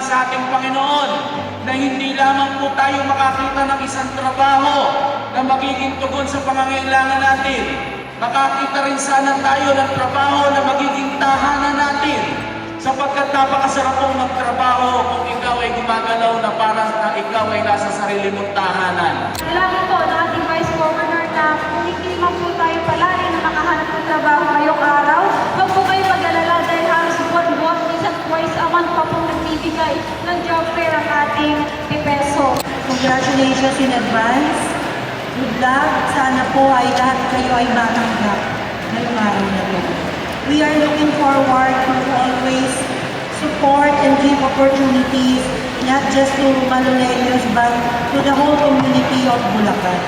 sa ating Panginoon na hindi lamang po tayo makakita ng isang trabaho na magiging tugon sa pangangailangan natin. Makakita rin sana tayo ng trabaho na magiging tahanan natin, sapagkat napakasarap pong magtrabaho kung ikaw ay gumagalaw na parang na ikaw ay nasa sarili mong tahanan. Kailangan po ng ating Vice Governor na kinikiman po tayo palagi na nakahanap ng trabaho ngayong araw. Huwag po kayo mag-alala dahil halos buwan-buwan, minsan twice a month pa pong nagbibigay ng job fair ang ating PPESO. Congratulations in advance. Good luck. Sana po ay lahat kayo ay matanggap ngayong araw na ito. We are looking forward to always support and give opportunities not just to Maloleños but to the whole community of Bulacan.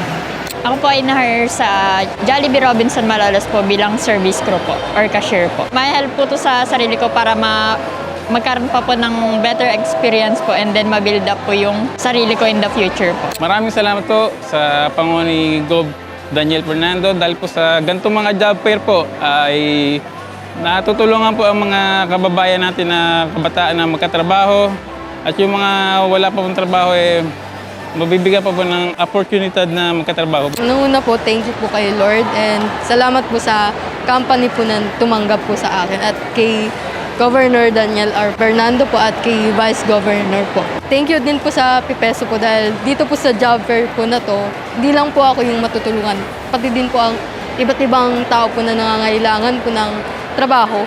Ako po ay na-hire sa Jollibee Robinson Malolos po bilang service crew po or cashier po. May help po to sa sarili ko para magkaroon pa po ng better experience po and then ma-build up po yung sarili ko in the future po. Maraming salamat po sa Pangulo ni Gov. Daniel Fernando dahil po sa ganitong mga job fair po ay natutulungan po ang mga kababayan natin na kabataan na magkatrabaho at yung mga wala pa pong trabaho mabibigyan pa po ng opportunity na magkatrabaho. Una po, thank you po kay Lord and salamat po sa company po na tumanggap po sa akin at kay Governor Daniel R. Fernando po at kay Vice Governor po. Thank you din po sa PPESO po dahil dito po sa job fair po na to, hindi lang po ako yung matutulungan, pati din po ang iba't ibang tao po na nangangailangan po ng trabaho.